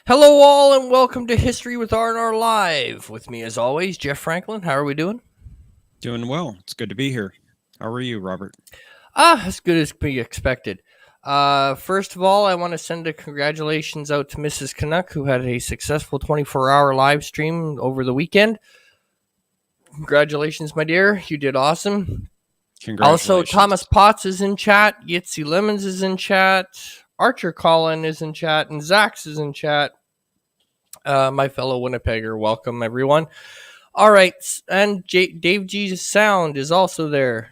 Hello, all, and welcome to History with R&R Live. With me, as always, Jeff Franklin. How are we doing? Doing well. It's good to be here. How are you, Robert? As good as be expected. First of all, I want to send a congratulations out to Mrs. Canuck, who had a successful 24-hour live stream over the weekend. Congratulations, my dear. You did awesome. Also, Congratulations. Thomas Potts is in chat. Yitzy Lemons is in chat. Archer Collin is in chat. And Zax is in chat. My fellow Winnipegger, welcome, everyone. All right, and Dave G's sound is also there,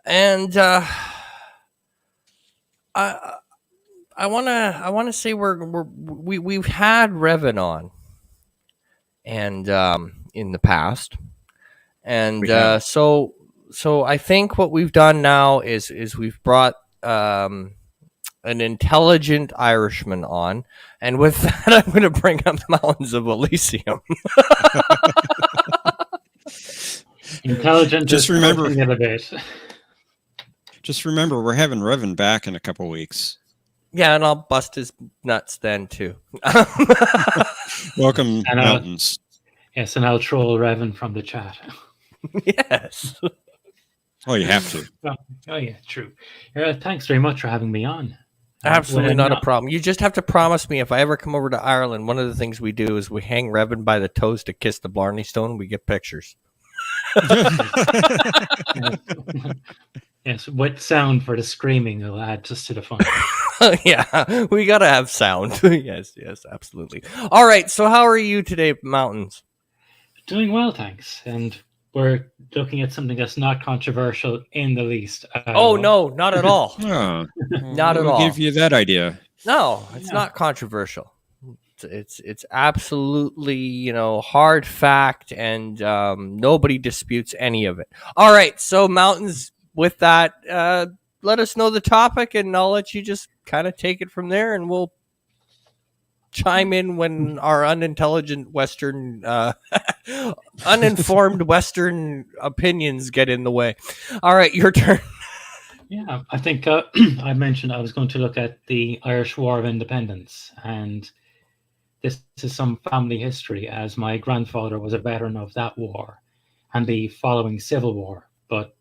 and I wanna say we've had Revan on, and in the past, and We have. so I think what we've done now is we've brought an intelligent Irishman on, and with that, I'm going to bring up Mountains of Elysium. Intelligent Just is remember- pushing it a bit. Just remember, we're having Revan back in a couple weeks. Yeah, and I'll bust his nuts then too. Welcome, And, Mountains. Yes, and I'll troll Revan from the chat. Yes. Oh, you have to. Oh yeah, true. Thanks very much for having me on. Absolutely Well, not a now- problem. You just have to promise me if I ever come over to Ireland, one of the things we do is we hang Revan by the toes to kiss the Blarney Stone. We get pictures. Yes, wet sound for the screaming will add just to the fun. Yeah, we got to have sound. Yes, absolutely. All right, so how are you today, Mountains? Doing well, thanks. And we're looking at something that's not controversial in the least. Oh, no, not at all. Oh, Not at who all. gave you that idea? No, it's Yeah. not controversial. It's absolutely, hard fact, and nobody disputes any of it. All right, so Mountains, with that, let us know the topic, and I'll let you just kind of take it from there, and we'll chime in when our unintelligent Western, uninformed Western opinions get in the way. All right, your turn. Yeah, I think I mentioned I was going to look at the Irish War of Independence, and this is some family history, as my grandfather was a veteran of that war and the following Civil War. But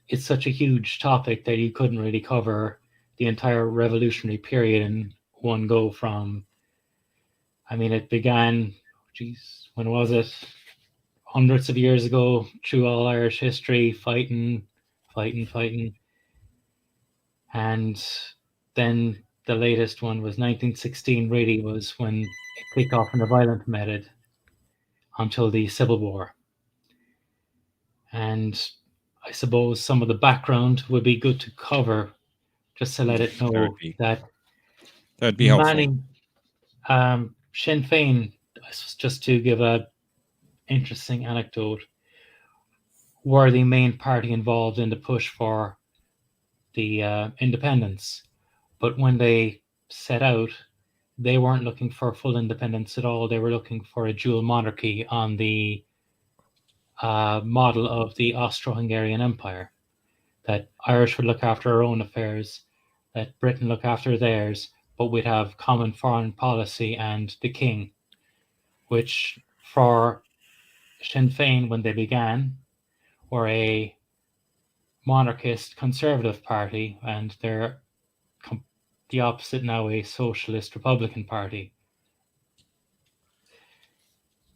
it's such a huge topic that you couldn't really cover the entire revolutionary period in one go. It began, when was it? Hundreds of years ago, through all Irish history, fighting. And then the latest one was 1916, really was when it kicked off in a violent method until the Civil War. And I suppose some of the background would be good to cover, just to let it know That'd be helpful. Manning, Sinn Féin, just to give a interesting anecdote, were the main party involved in the push for the independence. But when they set out, they weren't looking for full independence at all. They were looking for a dual monarchy on the model of the Austro-Hungarian Empire, that Irish would look after our own affairs, that Britain look after theirs, but we'd have common foreign policy and the king, which for Sinn Féin, when they began, were a monarchist conservative party, and they're the opposite now, a socialist Republican party.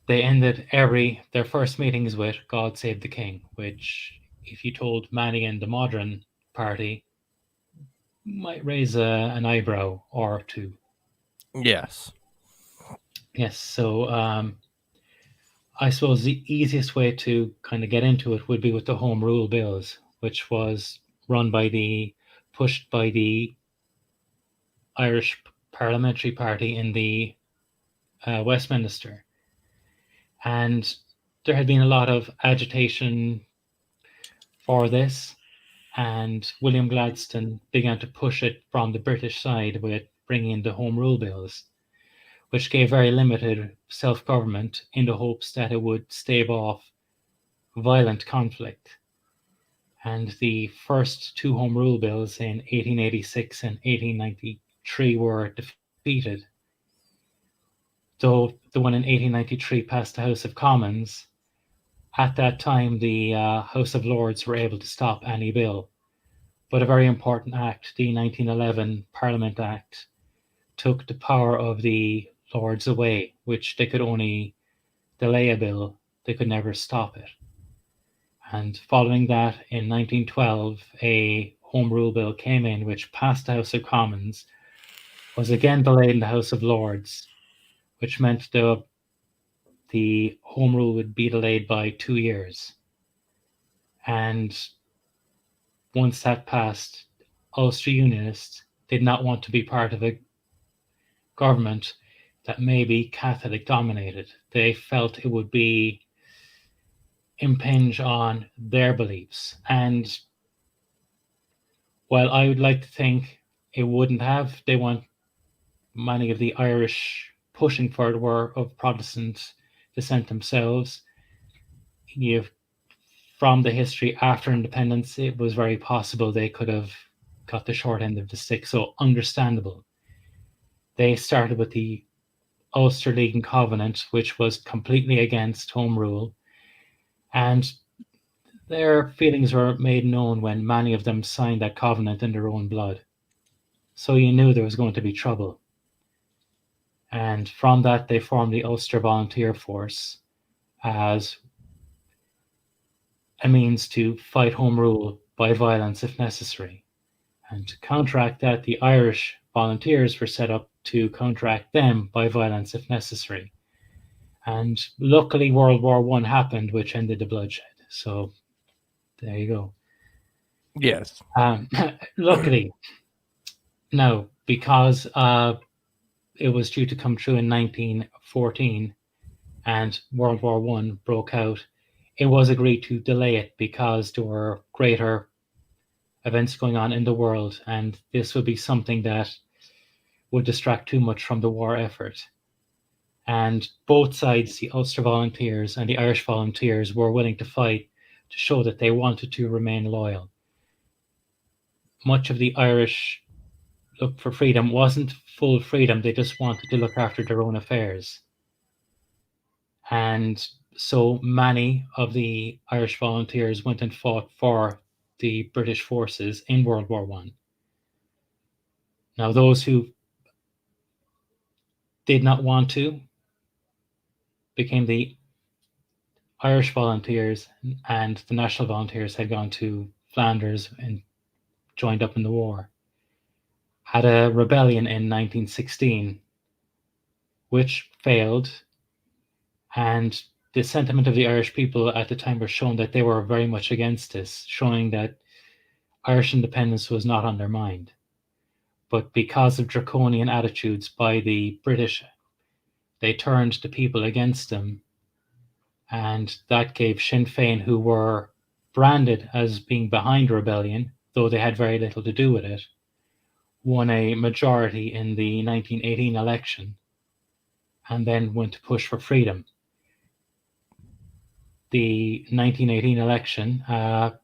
They ended their first meetings with "God Save the King," which, if you told Manny and the Modern Party, might raise an eyebrow or two. Yes. Yes, so I suppose the easiest way to kind of get into it would be with the Home Rule Bills, which was pushed by the Irish Parliamentary Party in the Westminster. And there had been a lot of agitation for this, and William Gladstone began to push it from the British side with bringing in the Home Rule Bills, which gave very limited self-government in the hopes that it would stave off violent conflict. And the first two Home Rule Bills in 1886 and 1893 were defeated. Though the one in 1893 passed the House of Commons, at that time the House of Lords were able to stop any bill. But a very important act, the 1911 Parliament Act, took the power of the Lords away, which they could only delay a bill, they could never stop it. And following that, in 1912, a Home Rule Bill came in which passed the House of Commons, was again delayed in the House of Lords, which meant the Home Rule would be delayed by 2 years. And once that passed, Ulster Unionists did not want to be part of a government that may be Catholic dominated. They felt it would be impinge on their beliefs. And while I would like to think it wouldn't have, they want many of the Irish pushing for it were of Protestant descent themselves. From the history after independence, it was very possible they could have got the short end of the stick, so understandable. They started with the Ulster League and Covenant, which was completely against Home Rule, and their feelings were made known when many of them signed that covenant in their own blood. So you knew there was going to be trouble. And from that, they formed the Ulster Volunteer Force as a means to fight Home Rule by violence if necessary. And to counteract that, the Irish volunteers were set up to counteract them by violence if necessary. And luckily, World War I happened, which ended the bloodshed. So there you go. Yes. Luckily, now, because it was due to come true in 1914 and World War I broke out, it was agreed to delay it because there were greater events going on in the world, and this would be something that would distract too much from the war effort. And both sides, the Ulster Volunteers and the Irish Volunteers, were willing to fight to show that they wanted to remain loyal. Much of the Irish look for freedom wasn't full freedom, they just wanted to look after their own affairs. And so many of the Irish volunteers went and fought for the British forces in World War I. Now, those who did not want to became the Irish volunteers, and the National Volunteers had gone to Flanders and joined up in the war. Had a rebellion in 1916, which failed, and the sentiment of the Irish people at the time was shown that they were very much against this, showing that Irish independence was not on their mind. But because of draconian attitudes by the British, they turned the people against them, and that gave Sinn Féin, who were branded as being behind rebellion, though they had very little to do with it, won a majority in the 1918 election and then went to push for freedom. The 1918 election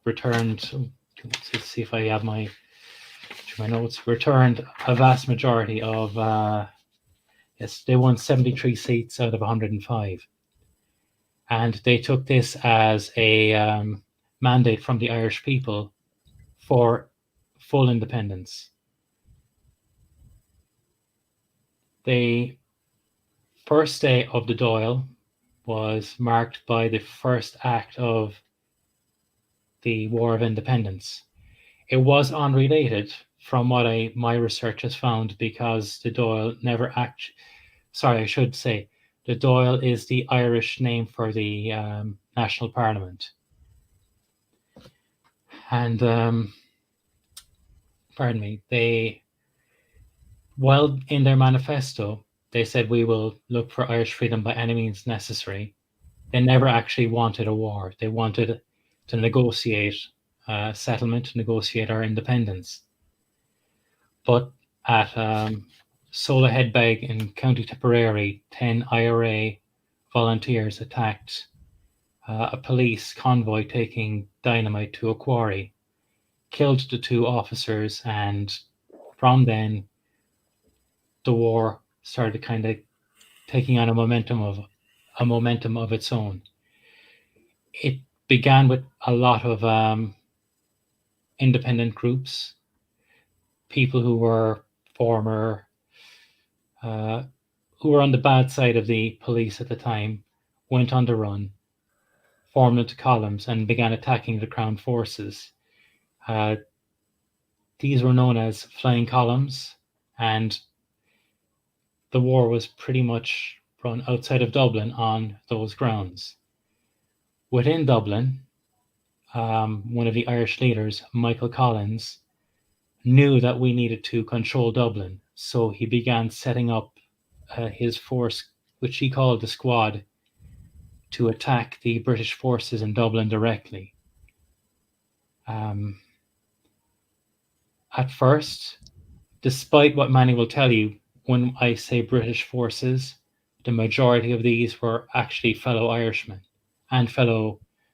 returned, let's see if I have my notes, returned a vast majority of, yes, they won 73 seats out of 105. And they took this as a mandate from the Irish people for full independence. The first day of the Dáil was marked by the first act of the War of Independence. It was unrelated from what my research has found, because the Dáil never actually, sorry, I should say, the Dáil is the Irish name for the National Parliament. And, pardon me, while in their manifesto, they said we will look for Irish freedom by any means necessary. They never actually wanted a war. They wanted to negotiate settlement, negotiate our independence. But at Solaheadbeg in County Tipperary, 10 IRA volunteers attacked a police convoy taking dynamite to a quarry, killed the 2 officers, and from then the war started kind of taking on a momentum of its own. It began with a lot of independent groups, people who were former, uh, who were on the bad side of the police at the time, went on the run, formed into columns, and began attacking the crown forces. Uh, these were known as flying columns, and the war was pretty much run outside of Dublin on those grounds. Within Dublin, one of the Irish leaders, Michael Collins, knew that we needed to control Dublin, so he began setting up his force, which he called the Squad, to attack the British forces in Dublin directly. Um, at first, despite what many will tell you, when I say British forces, the majority of these were actually fellow Irishmen and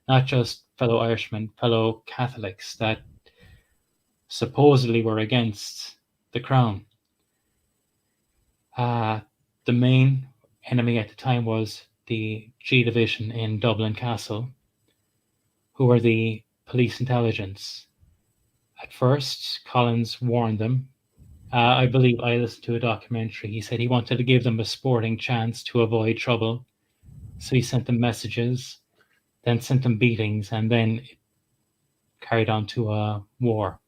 not just fellow Irishmen, fellow Catholics that supposedly were against the crown. The main enemy at the time was the G Division in Dublin Castle, who were the police intelligence. At first, Collins warned them. I believe I listened to a documentary. He said he wanted to give them a sporting chance to avoid trouble. So he sent them messages, then sent them beatings, and then it carried on to a war.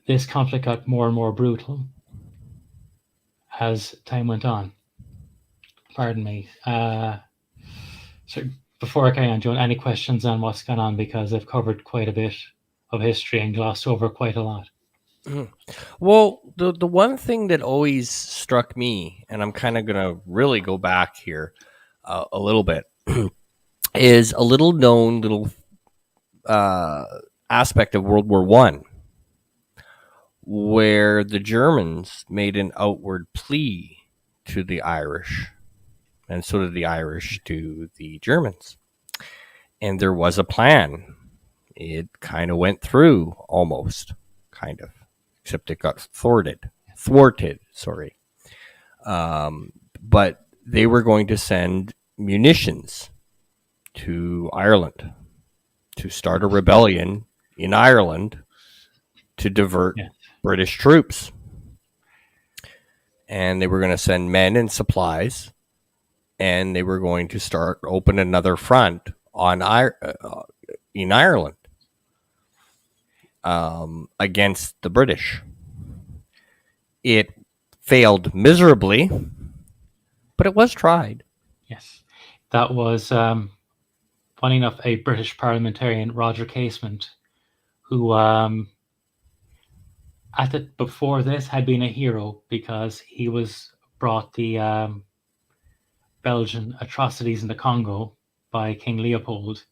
This conflict got more and more brutal as time went on. Pardon me. So before I carry on, Joan, any questions on what's gone on? Because I've covered quite a bit of history and glossed over quite a lot. Well, the one thing that always struck me, and I'm kind of going to really go back here a little bit, is a little known aspect of World War One, where the Germans made an outward plea to the Irish, and so did the Irish to the Germans. And there was a plan. It kind of went through, almost, kind of, except it got thwarted. Sorry. But they were going to send munitions to Ireland to start a rebellion in Ireland to divert British troops. And they were going to send men and supplies, and they were going to open another front in Ireland against the British. It failed miserably, but it was tried. Yes, that was, funny enough, a British parliamentarian, Roger Casement, who before this had been a hero because he was brought the Belgian atrocities in the Congo by King Leopold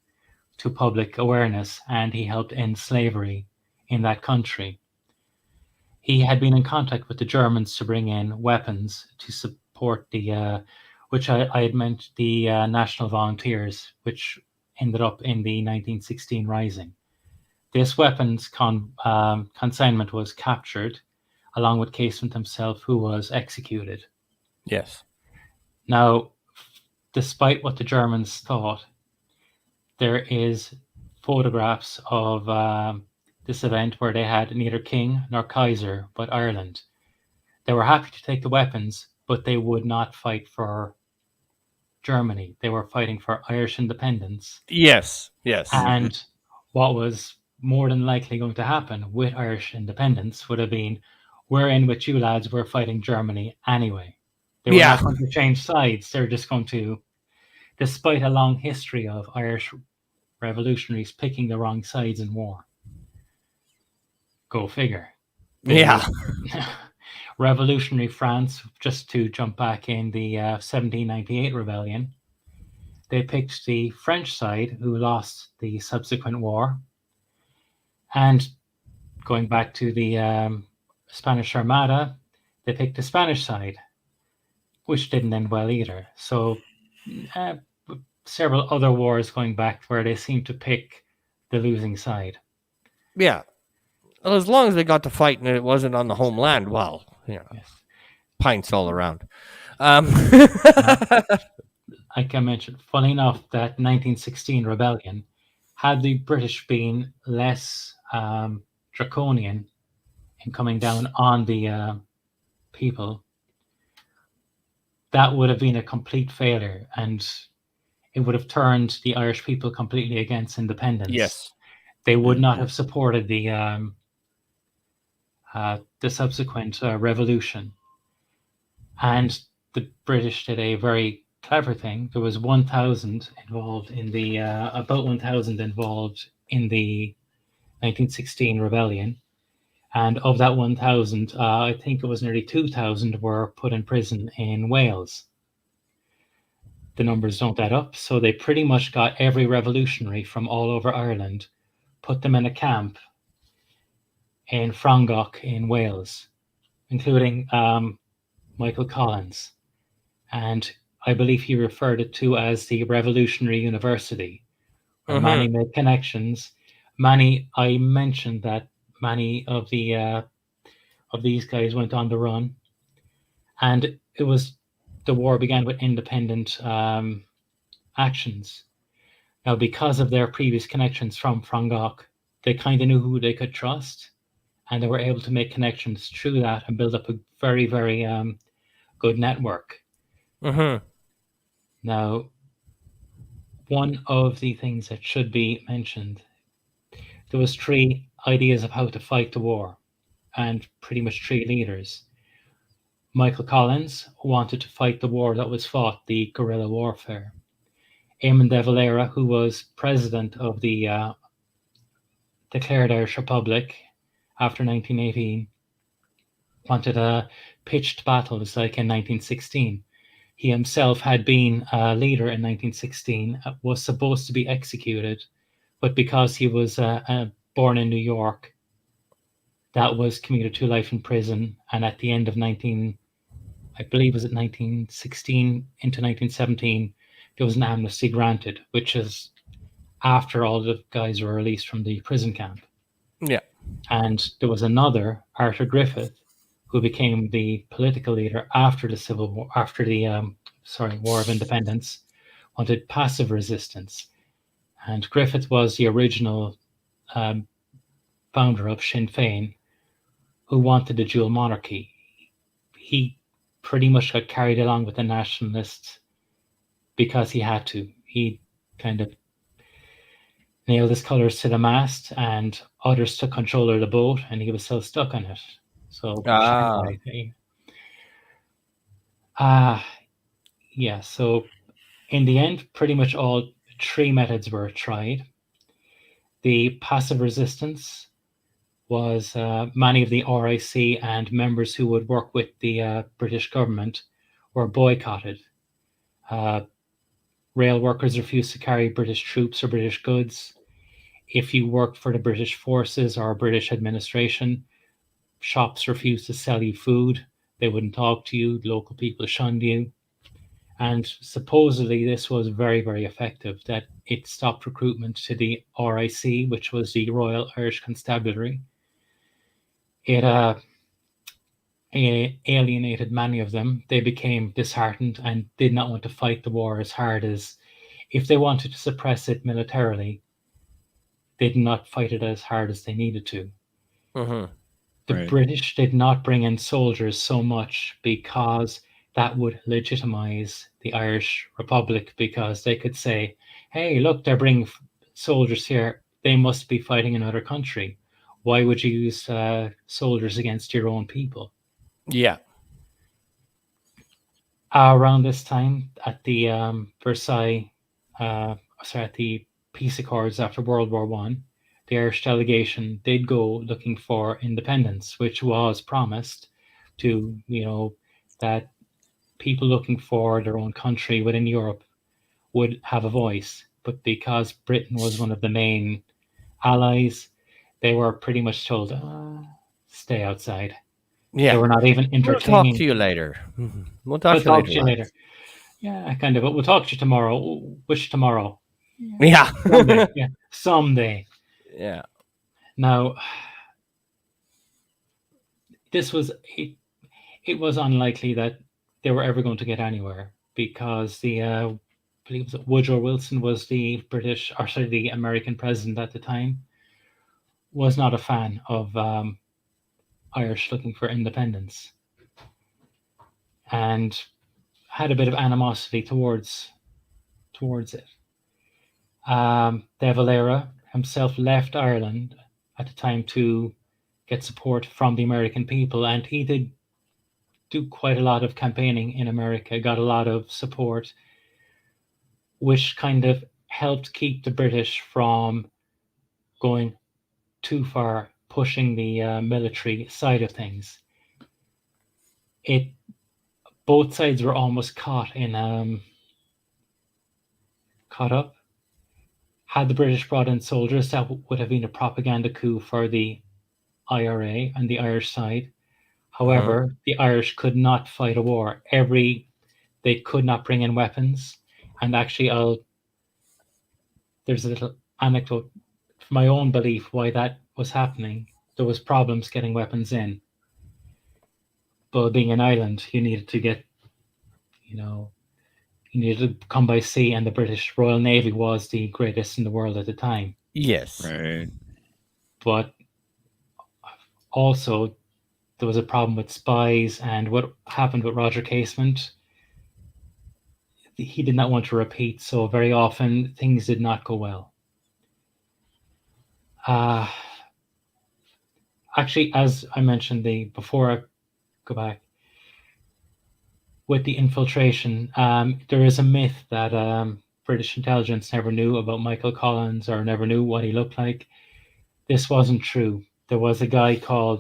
to public awareness, and he helped end slavery in that country. He had been in contact with the Germans to bring in weapons to support which I had meant the National Volunteers, which ended up in the 1916 Rising. This weapons consignment was captured, along with Casement himself, who was executed. Yes. Now, despite what the Germans thought, there is photographs of this event where they had neither king nor Kaiser, but Ireland. They were happy to take the weapons, but they would not fight for Germany. They were fighting for Irish independence. Yes. And what was more than likely going to happen with Irish independence would have been, we're in with you lads, we're fighting Germany anyway. They were not going to change sides. They're just going to, despite a long history of Irish revolutionaries picking the wrong sides in war. Go figure. Revolutionary France, just to jump back in the 1798 rebellion, they picked the French side, who lost the subsequent war. And going back to the Spanish Armada, they picked the Spanish side, which didn't end well either. So several other wars going back where they seem to pick the losing side. Yeah. Well, as long as they got to fight and it wasn't on the homeland, well, Yes. pints all around. Um, Like I mentioned, funny enough, that 1916 rebellion, had the British been less draconian in coming down on the people, that would have been a complete failure, and it would have turned the Irish people completely against independence. yes. They would not Mhm. have supported the subsequent revolution. And the British did a very clever thing. There was 1,000 involved in the about 1,000 involved in the 1916 rebellion, and of that 1,000, I think it was nearly 2,000 were put in prison in Wales. The numbers don't add up, so they pretty much got every revolutionary from all over Ireland, put them in a camp in Frangach in Wales, including Michael Collins. And I believe he referred it to as the Revolutionary University, where Manny made connections. Manny, I mentioned that many of these guys went on the run, and it was the war began with independent actions. Now, because of their previous connections from Frangach, they kind of knew who they could trust, and they were able to make connections through that and build up a very, very good network. Now, one of the things that should be mentioned, there was 3 ideas of how to fight the war, and pretty much 3 leaders. Michael Collins wanted to fight the war that was fought, the guerrilla warfare. Eamon de Valera, who was president of the declared Irish Republic after 1918, wanted a pitched battles like in 1916. He himself had been a leader in 1916, was supposed to be executed, but because he was born in New York, that was commuted to life in prison. And at the end of I believe was it 1916 into 1917, there was an amnesty granted, which is after all the guys were released from the prison camp. Yeah. And there was another, Arthur Griffith, who became the political leader after the Civil War, after the War of Independence, wanted passive resistance. And Griffith was the original founder of Sinn Féin, who wanted the dual monarchy. He pretty much got carried along with the nationalists because he had to. He kind of nailed his colours to the mast, and others took control of the boat, and he was still stuck on it. So, yeah. So, in the end, pretty much all 3 methods were tried. The passive resistance was many of the RIC and members who would work with the British government were boycotted. Rail workers refused to carry British troops or British goods. If you worked for the British forces or British administration, shops refused to sell you food. They wouldn't talk to you. Local people shunned you. And supposedly this was very, very effective, that it stopped recruitment to the RIC, which was the Royal Irish Constabulary. It alienated many of them. They became disheartened and did not want to fight the war as hard as, if they wanted to suppress it militarily, they did not fight it as hard as they needed to. The British did not bring in soldiers so much because that would legitimize the Irish Republic, because they could say, hey, look, they're bringing soldiers here. They must be fighting another country. Why would you use soldiers against your own people? Yeah. Around this time, at the at the peace accords after World War One, the Irish delegation did go looking for independence, which was promised to, that people looking for their own country within Europe would have a voice. But because Britain was one of the main allies, they were pretty much told, stay outside. Yeah. They were not even entertaining. We'll talk to you later. We'll talk to you later. Yeah, kind of. But we'll talk to you tomorrow. Which tomorrow? Yeah. Someday. Yeah. Now, this was it was unlikely that they were ever going to get anywhere, because I believe it was Woodrow Wilson was the the American president at the time, was not a fan of Irish looking for independence, and had a bit of animosity towards it. De Valera himself left Ireland at the time to get support from the American people, and he did do quite a lot of campaigning in America, got a lot of support, which kind of helped keep the British from going too far, pushing the military side of things. Both sides were almost caught up. Had the British brought in soldiers, that would have been a propaganda coup for the IRA and the Irish side. However, the Irish could not fight a war. They could not bring in weapons. And actually, there's a little anecdote for my own belief why that was happening. There was problems getting weapons in. But being an island, you needed to come by sea, and the British Royal Navy was the greatest in the world at the time. Yes. Right. But also, there was a problem with spies, and what happened with Roger Casement, he did not want to repeat, so very often things did not go well. Actually, as I mentioned before I go back, with the infiltration, there is a myth that British intelligence never knew about Michael Collins or never knew what he looked like. This wasn't true. There was a guy called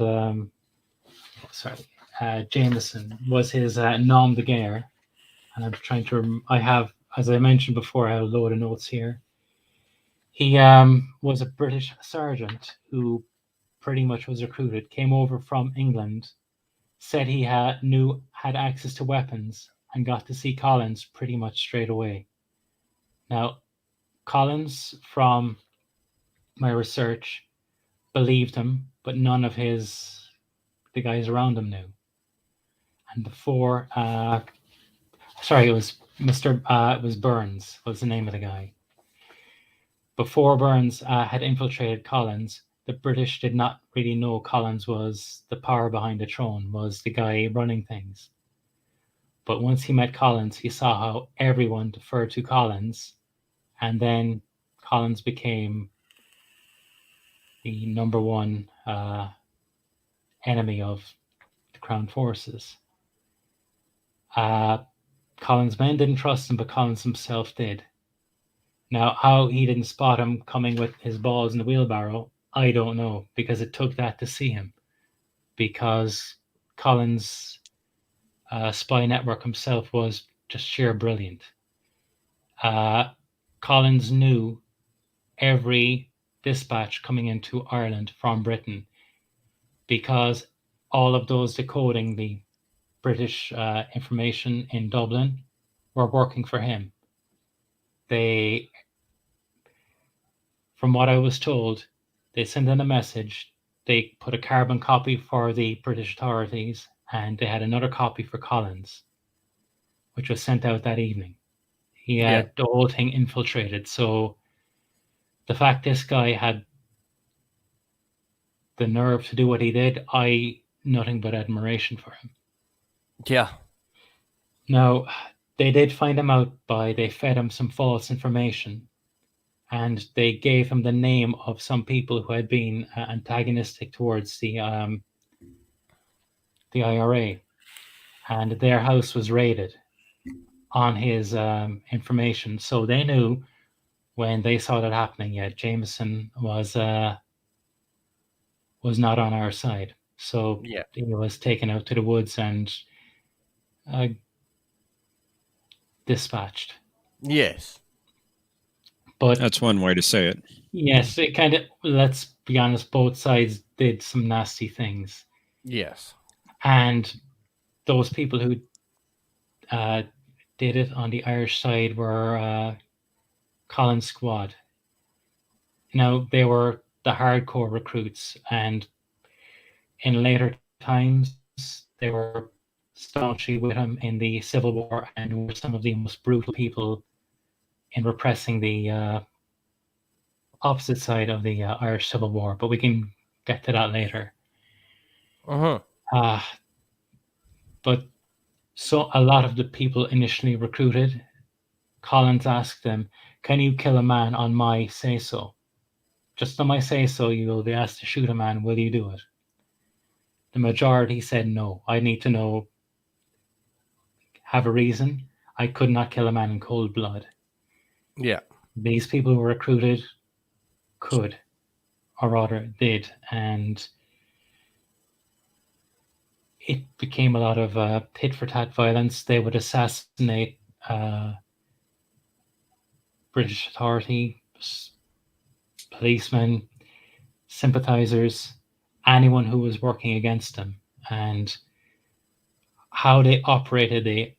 Jameson was his nom de guerre, and I'm trying to. I have, as I mentioned before, I have a load of notes here. He was a British sergeant who pretty much was recruited, came over from England, said he had access to weapons, and got to see Collins pretty much straight away. Now, Collins, from my research, believed him, but none of the guys around him knew. And before, it was it was Burns was the name of the guy. Before Burns had infiltrated Collins, the British did not really know Collins was the power behind the throne, was the guy running things. But once he met Collins, he saw how everyone deferred to Collins, and then Collins became the number one enemy of the Crown forces. Collins' men didn't trust him, but Collins himself did. Now, how he didn't spot him coming with his balls in the wheelbarrow, I don't know, because it took that to see him. Because Collins' spy network himself was just sheer brilliant. Collins knew every dispatch coming into Ireland from Britain, because all of those decoding the British information in Dublin were working for him. From what I was told, they sent in a message, they put a carbon copy for the British authorities, and they had another copy for Collins, which was sent out that evening. He had the whole thing infiltrated. So the fact this guy had the nerve to do what he did, nothing but admiration for him. Yeah. Now, they did find him out they fed him some false information, and they gave him the name of some people who had been antagonistic towards the IRA, and their house was raided on his information. So they knew when they saw that happening, Jameson was not on our side. So he was taken out to the woods and dispatched. Yes. But that's one way to say it. Yes, it kind of, let's be honest, both sides did some nasty things. Yes. And those people who did it on the Irish side were Colin's squad. Now, they were the hardcore recruits, and in later times. They were staunchly with him in the Civil War and were some of the most brutal people in repressing the opposite side of the Irish Civil War. But we can get to that later. Uh, but so a lot of the people initially recruited, Collins asked them, "Can you kill a man on my say-so? Just on my say-so, you will be asked to shoot a man. Will you do it?" The majority said no. I need to know, have a reason. I could not kill a man in cold blood. Yeah. These people who were recruited could, or rather did, and it became a lot of tit-for-tat violence. They would assassinate British authority, policemen, sympathizers, anyone who was working against them. And how they operated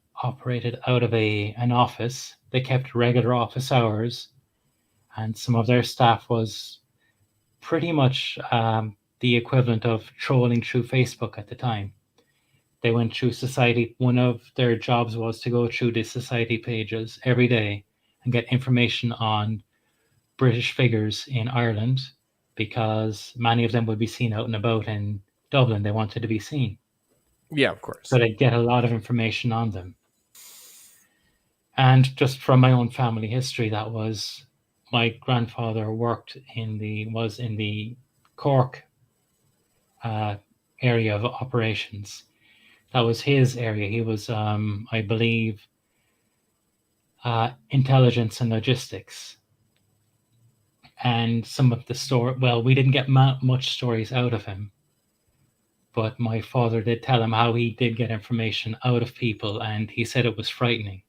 out of an office. They kept regular office hours, and some of their staff was pretty much the equivalent of trolling through Facebook at the time. They went through society. One of their jobs was to go through the society pages every day and get information on British figures in Ireland, because many of them would be seen out and about in Dublin. They wanted to be seen. Yeah, of course. So they'd get a lot of information on them. And just from my own family history, that was my grandfather was in the Cork area of operations. That was his area. He was, I believe, intelligence and logistics. And some of the story, well, we didn't get much stories out of him, but my father did tell him how he did get information out of people, and he said it was frightening.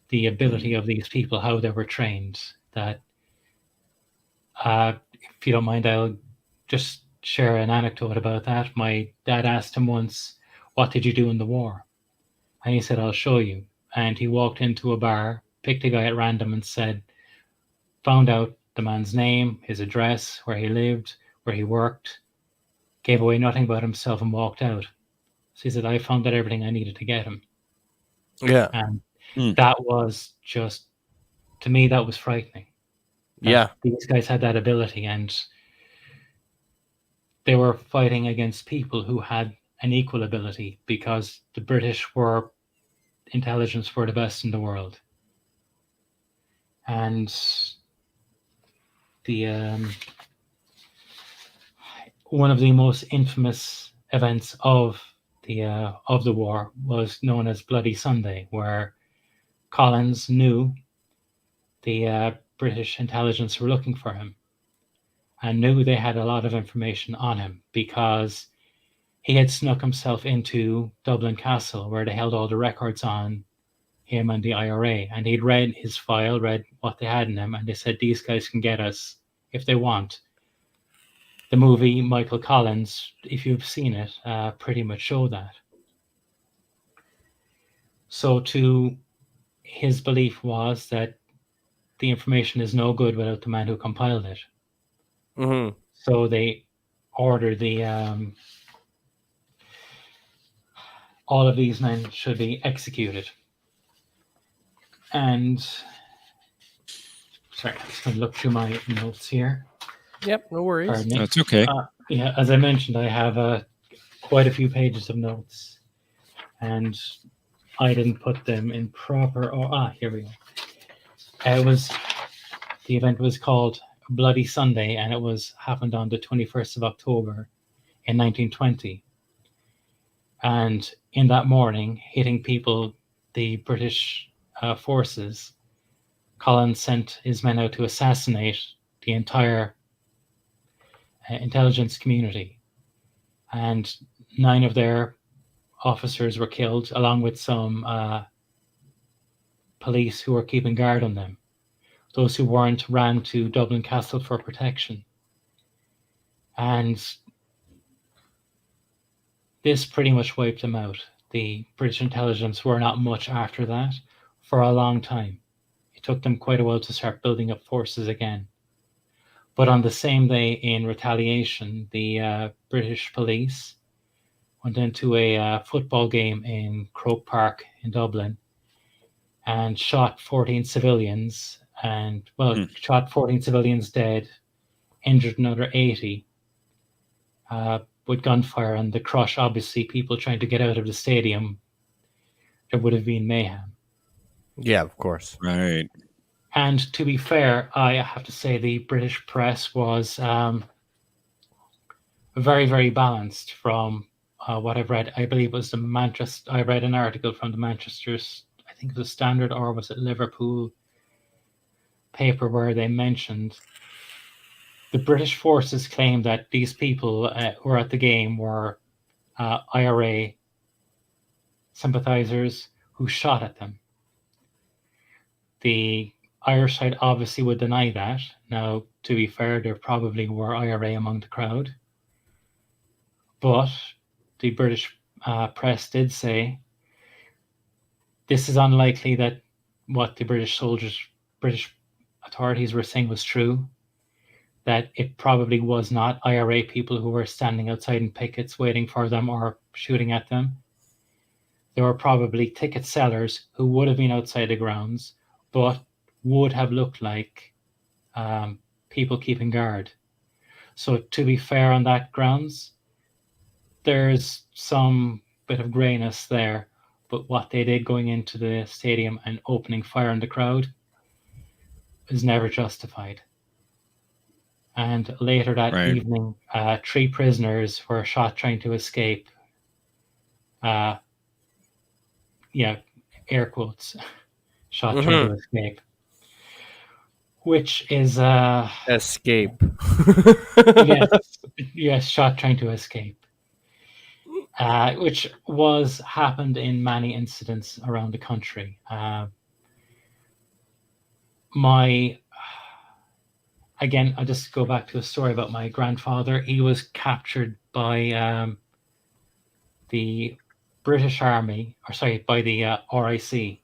The ability of these people, how they were trained. That, if you don't mind, I'll just share an anecdote about that. My dad asked him once, "What did you do in the war?" And he said, "I'll show you." And he walked into a bar, picked a guy at random and found out the man's name, his address, where he lived, where he worked, gave away nothing about himself and walked out. So he said, "I found out everything I needed to get him." Yeah. And that was just, to me, that was frightening. Yeah. These guys had that ability, and they were fighting against people who had an equal ability, because the British intelligence were the best in the world. And one of the most infamous events of the war was known as Bloody Sunday, where Collins knew the British intelligence were looking for him, and knew they had a lot of information on him, because he had snuck himself into Dublin Castle, where they held all the records on him and the IRA, and he'd read his file, read what they had in him, and they said, "These guys can get us if they want." The movie Michael Collins, if you've seen it, pretty much show that. So his belief was that the information is no good without the man who compiled it. Mm-hmm. So they ordered all of these men should be executed. And sorry, I'm just going to look through my notes here. Yep, no worries. Pardon me. That's okay. Yeah, as I mentioned, I have quite a few pages of notes, and I didn't put them in proper. Here we go. The event was called Bloody Sunday, and it happened on the 21st of October in 1920. And in that morning, hitting people, the British forces, Collins sent his men out to assassinate the entire intelligence community, and 9 of their officers were killed, along with some police who were keeping guard on them. Those who weren't ran to Dublin Castle for protection. And this pretty much wiped them out. The British intelligence were not much after that for a long time. It took them quite a while to start building up forces again. But on the same day, in retaliation, the British police went into a football game in Croke Park in Dublin and shot 14 civilians, and shot 14 civilians dead, injured another 80 with gunfire, and the crush, obviously, people trying to get out of the stadium. There would have been mayhem. Yeah, of course. Right. And to be fair, I have to say the British press was very, very balanced from what I've read. I believe it was the Manchester. I read an article from the Manchester's, I think it was Standard, or was it Liverpool paper, where they mentioned the British forces claimed that these people who were at the game were IRA sympathizers who shot at them. The Irish side obviously would deny that. Now, to be fair, there probably were IRA among the crowd. But the British press did say this is unlikely that what the British authorities were saying was true, that it probably was not IRA people who were standing outside in pickets waiting for them or shooting at them. There were probably ticket sellers who would have been outside the grounds, but would have looked like people keeping guard. So to be fair on that grounds, there's some bit of greyness there, but what they did going into the stadium and opening fire on the crowd is never justified. And later that evening, 3 prisoners were shot trying to escape. Air quotes, shot trying to escape. Which is escape. yes, shot trying to escape. Which happened in many incidents around the country. Again, I'll just go back to a story about my grandfather. He was captured by the British Army, by the RIC.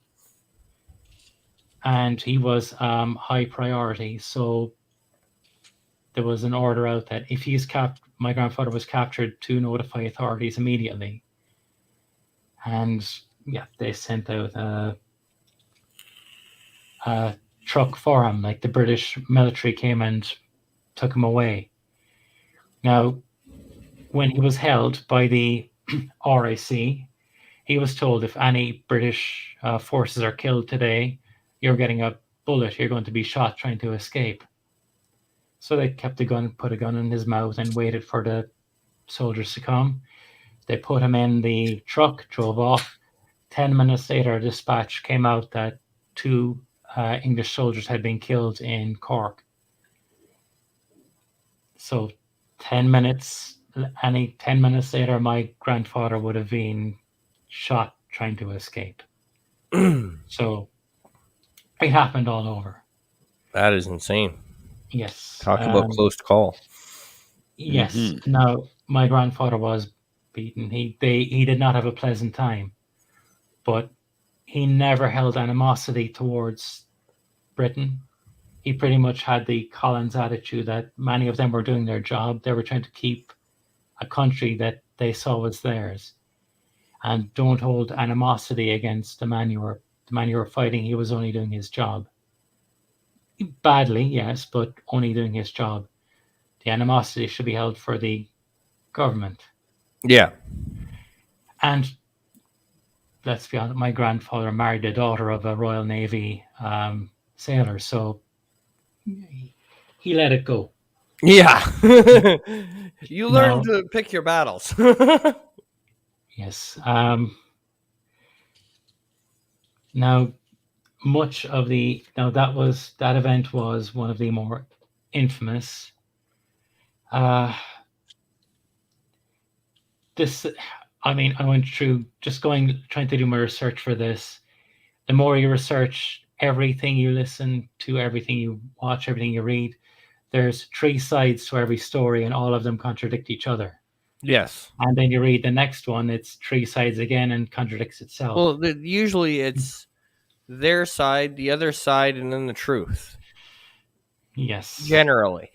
And he was high priority. So there was an order out that if my grandfather was captured, to notify authorities immediately. And they sent out a truck for him. Like, the British military came and took him away. Now, when he was held by the RIC, he was told, if any British forces are killed today, you're getting a bullet. You're going to be shot trying to escape. So they kept the gun, put a gun in his mouth, and waited for the soldiers to come. They put him in the truck, drove off. 10 minutes later, a dispatch came out that 2 English soldiers had been killed in Cork. So 10 minutes later, my grandfather would have been shot trying to escape. So it happened all over. That is insane. Yes. Talk about close call. Yes. Mm-hmm. Now, my grandfather was beaten. He did not have a pleasant time, but he never held animosity towards Britain. He pretty much had the Collins attitude that many of them were doing their job. They were trying to keep a country that they saw was theirs, and don't hold animosity against the man you were fighting. He was only doing his job. Badly, yes, but only doing his job. The animosity should be held for the government. Yeah. And let's be honest, my grandfather married the daughter of a Royal Navy sailor, so he let it go. Yeah. You learn to pick your battles. Yes. Now, that event was one of the more infamous. I went through trying to do my research for this. The more you research everything you listen to, everything you watch, everything you read, there's 3 sides to every story, and all of them contradict each other. Yes. And then you read the next one, it's 3 sides again and contradicts itself. Well, usually it's their side, the other side, and then the truth. Yes. Generally.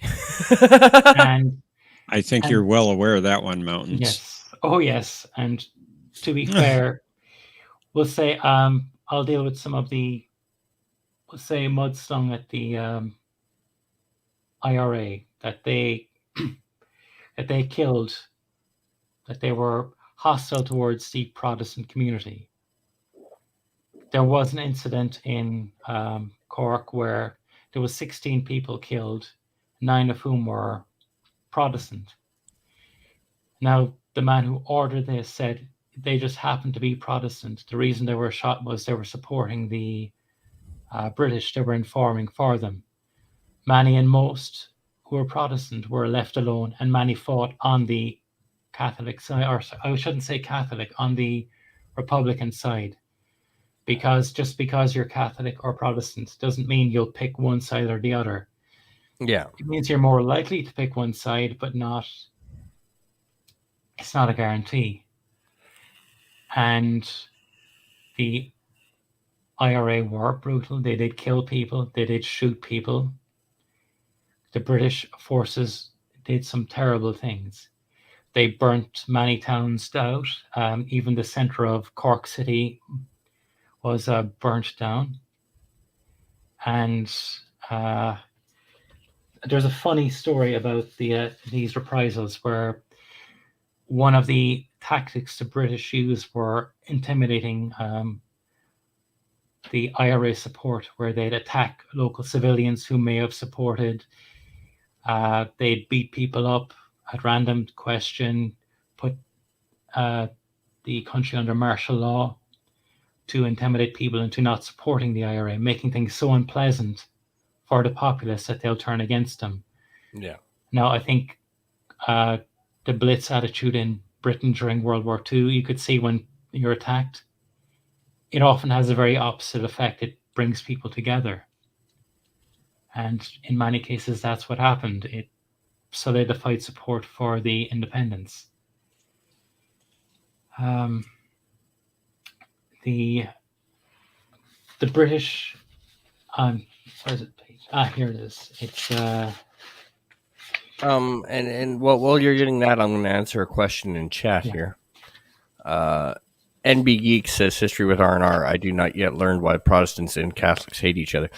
And I think you're well aware of that one, Mountains. Yes. Oh yes, and to be fair, we'll say I'll deal with some of the, we'll say, mudslung at the IRA that they that they killed, that they were hostile towards the Protestant community. There was an incident in Cork where there was 16 people killed, 9 of whom were Protestant. Now, the man who ordered this said they just happened to be Protestant. The reason they were shot was they were supporting the British. They were informing for them. Many and most who were Protestant were left alone, and many fought on the Catholic side, or I shouldn't say Catholic, on the Republican side. Because just because you're Catholic or Protestant doesn't mean you'll pick one side or the other. Yeah. It means you're more likely to pick one side, but it's not a guarantee. And the IRA were brutal. They did kill people. They did shoot people. The British forces did some terrible things. They burnt many towns out. Even the center of Cork City was burnt down. And there's a funny story about these reprisals where one of the tactics the British used were intimidating the IRA support, where they'd attack local civilians who may have supported. They'd beat people up at random, question, put the country under martial law to intimidate people into not supporting the IRA, making things so unpleasant for the populace that they'll turn against them. Yeah. Now, I think the Blitz attitude in Britain during World War II, you could see when you're attacked, it often has a very opposite effect. It brings people together. And in many cases, that's what happened. It solidified support for the independence. The British, where is it? Here it is. It's and while you're getting that, I'm going to answer a question in chat here. NB Geek says history with R&R. I do not yet learn why Protestants and Catholics hate each other.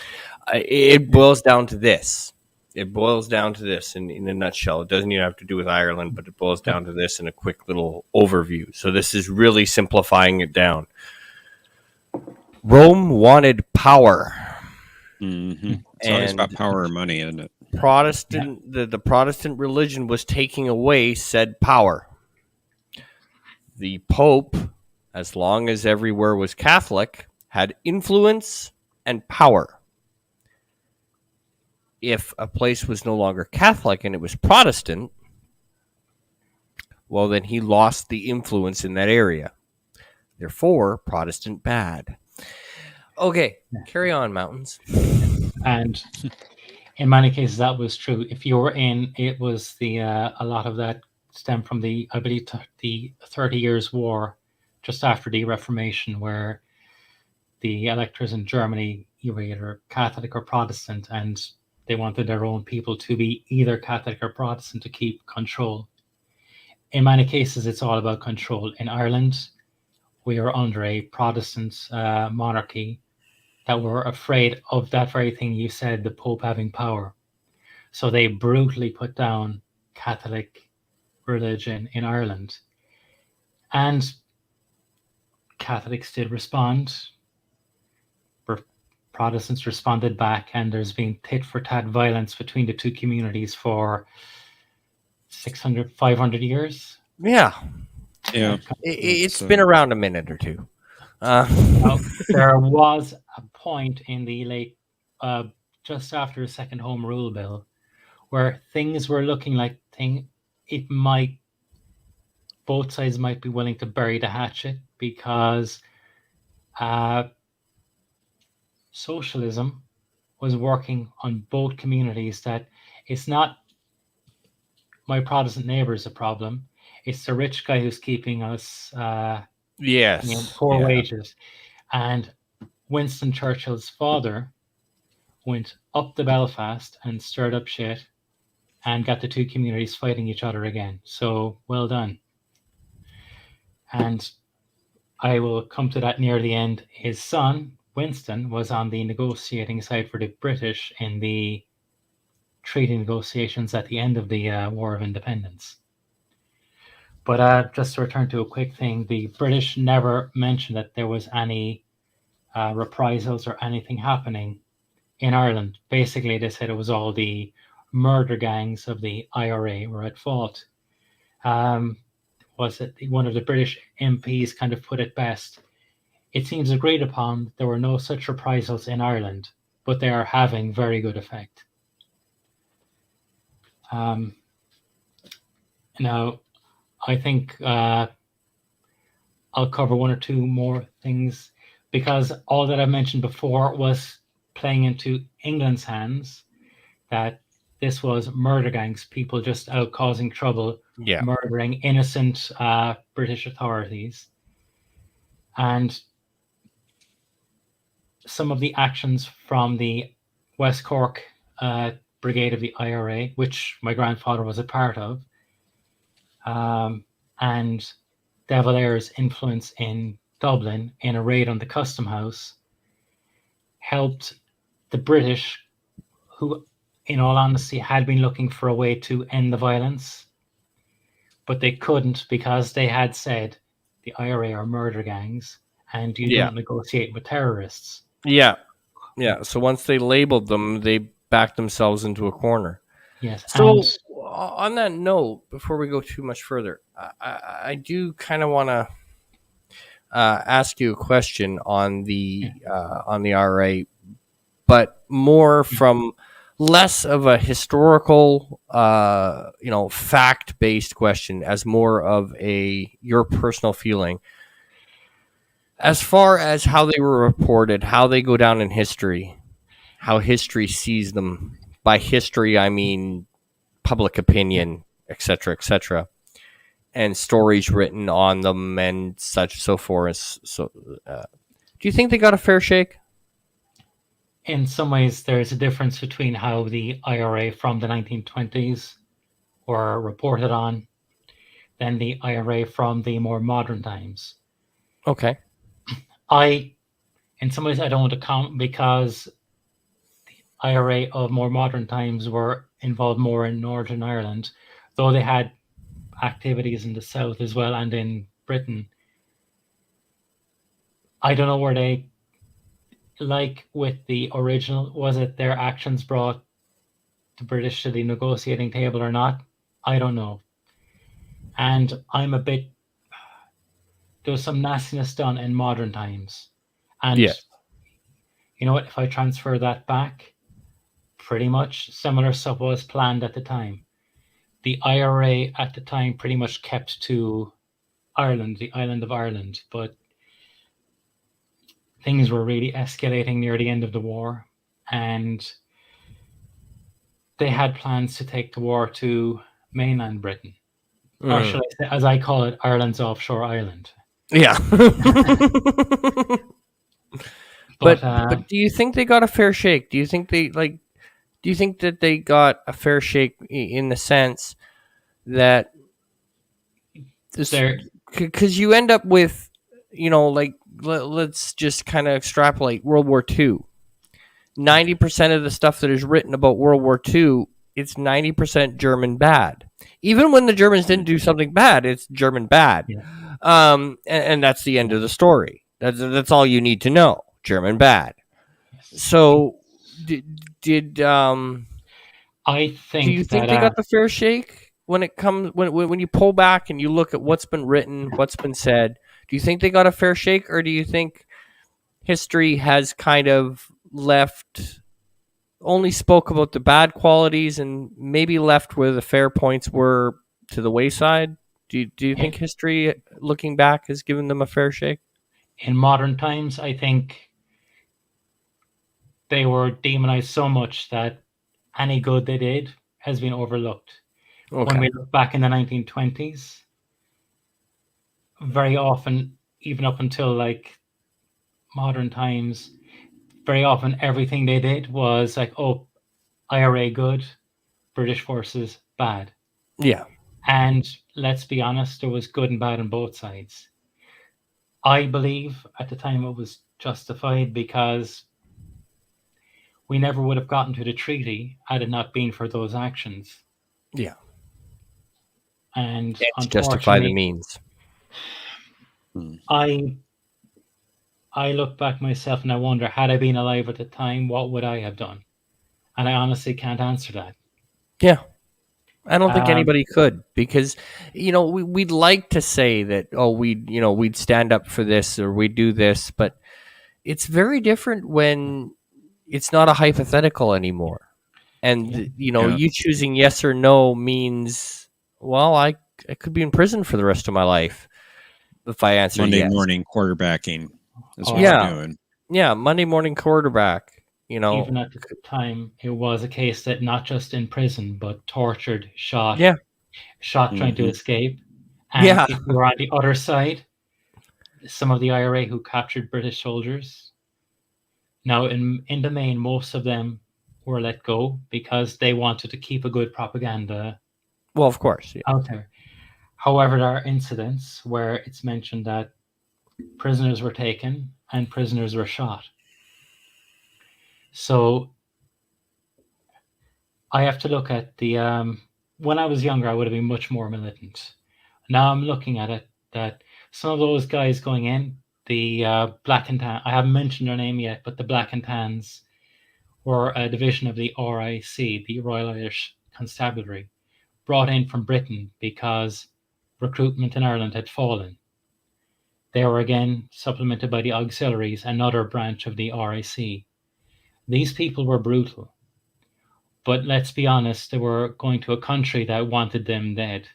It boils down to this. It boils down to this in a nutshell. It doesn't even have to do with Ireland, but it boils down to this in a quick little overview. So this is really simplifying it down. Rome wanted power. Mm-hmm. It's always about power or money, isn't it? The Protestant religion was taking away said power. The Pope, as long as everywhere was Catholic, had influence and power. If a place was no longer Catholic and it was Protestant, well, then he lost the influence in that area. Therefore, Protestant bad. Okay, carry on, Mountains. And in many cases, that was true. If you were in, it was a lot of that stemmed from I believe, the 30 Years' War, just after the Reformation, where the electors in Germany, you were either Catholic or Protestant, and they wanted their own people to be either Catholic or Protestant to keep control. In many cases, it's all about control. In Ireland, we are under a Protestant monarchy that were afraid of that very thing you said, the Pope having power. So they brutally put down Catholic religion in Ireland. And Catholics did respond. Protestants responded back, and there's been tit-for-tat violence between the two communities for 600, 500 years. Yeah. Yeah. It's been around a minute or two. There was a point in the late, just after the second Home Rule Bill, where things were looking like both sides might be willing to bury the hatchet, because socialism was working on both communities, that it's not my Protestant neighbor is a problem. It's the rich guy who's keeping us poor wages. And Winston Churchill's father went up to Belfast and stirred up shit and got the two communities fighting each other again. So well done. And I will come to that near the end. His son, Winston, was on the negotiating side for the British in the treaty negotiations at the end of the War of Independence. But just to return to a quick thing, the British never mentioned that there was any reprisals or anything happening in Ireland. Basically, they said it was all the murder gangs of the IRA were at fault. Was it one of the British MPs kind of put it best? It seems agreed upon there were no such reprisals in Ireland, but they are having very good effect. Now, I think I'll cover one or two more things, because all that I mentioned before was playing into England's hands, that this was murder gangs, people just out causing trouble, Yeah. murdering innocent British authorities. And some of the actions from the West Cork Brigade of the IRA, which my grandfather was a part of, and De Valera's influence in Dublin in a raid on the Custom House, helped the British, who, in all honesty, had been looking for a way to end the violence, but they couldn't, because they had said the IRA are murder gangs and you don't negotiate with terrorists. Yeah. So once they labeled them, they backed themselves into a corner. Yes. So on that note, before we go too much further, I do kind of want to ask you a question on the IRA, but more from less of a historical, fact-based question, as more of your personal feeling. As far as how they were reported, how they go down in history, how history sees them. By history, I mean public opinion, etc., and stories written on them and such, so forth. So, do you think they got a fair shake? In some ways, there's a difference between how the IRA from the 1920s were reported on than the IRA from the more modern times. Okay. In some ways, I don't account, because the IRA of more modern times were involved more in Northern Ireland, though they had activities in the South as well and in Britain. I don't know where they, like with the original, was it their actions brought the British to the negotiating table or not? I don't know. And there was some nastiness done in modern times. And you know what, if I transfer that back, pretty much similar stuff was planned at the time. The IRA at the time pretty much kept to Ireland, the island of Ireland, but things were really escalating near the end of the war, and they had plans to take the war to mainland Britain, or should I say, as I call it, Ireland's offshore island. Yeah. But do you think they got a fair shake? Do you think that they got a fair shake in the sense that because you end up with, let's just kind of extrapolate World War II. 90% of the stuff that is written about World War II, it's 90% German bad. Even when the Germans didn't do something bad, it's German bad. Yeah. And that's the end of the story. That's all you need to know. German bad. So did I think, do you think they got the fair shake when it comes when you pull back and you look at what's been written, what's been said? Do you think they got a fair shake, or do you think history has kind of only spoke about the bad qualities and maybe left where the fair points were to the wayside? Do you think history, looking back, has given them a fair shake? In modern times, I think they were demonized so much that any good they did has been overlooked. Okay. When we look back in the 1920s, very often, even up until like modern times, very often everything they did was like, oh, IRA good, British forces bad. Yeah. And let's be honest, there was good and bad on both sides. I believe at the time it was justified because we never would have gotten to the treaty had it not been for those actions. Yeah. And To justify the unfortunately, means. I look back myself and I wonder, had I been alive at the time, what would I have done? And I honestly can't answer that. Yeah. I don't think Um, anybody could, because we'd like to say that, oh, we'd stand up for this or we'd do this, but it's very different when it's not a hypothetical anymore. And Yeah. Yeah. you choosing yes or no means, well, I could be in prison for the rest of my life if I answer Monday yes. morning quarterbacking is what Or- you're doing. Yeah, Monday morning quarterback. Even at the time, it was a case that not just in prison, but tortured, shot, Yeah, trying to Mhm. escape. And yeah, if you were on the other side, some of the IRA who captured British soldiers. Now, in the main, most of them were let go because they wanted to keep a good propaganda well, of course, yeah. out there. However, there are incidents where it's mentioned that prisoners were taken and prisoners were shot. So I have to look at the. When I was younger, I would have been much more militant. Now I'm looking at it that some of those guys going in, the Black and Tan, I haven't mentioned their name yet, but the Black and Tans were a division of the RIC, the Royal Irish Constabulary, brought in from Britain because recruitment in Ireland had fallen. They were again supplemented by the auxiliaries, another branch of the RIC. These people were brutal, but let's be honest, they were going to a country that wanted them dead.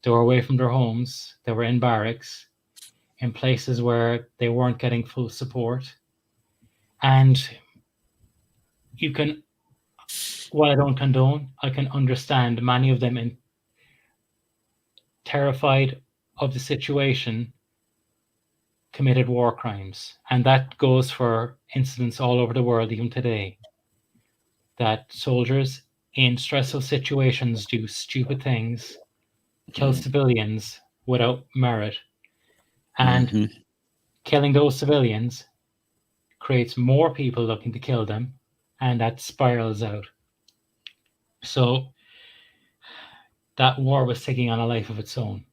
They were away from their homes, they were in barracks, in places where they weren't getting full support. And you can, while I don't condone, I can understand many of them terrified of the situation committed war crimes. And that goes for incidents all over the world, even today. That soldiers in stressful situations do stupid things, kill civilians without merit, and Mhm. killing those civilians creates more people looking to kill them, and that spirals out. So that war was taking on a life of its own.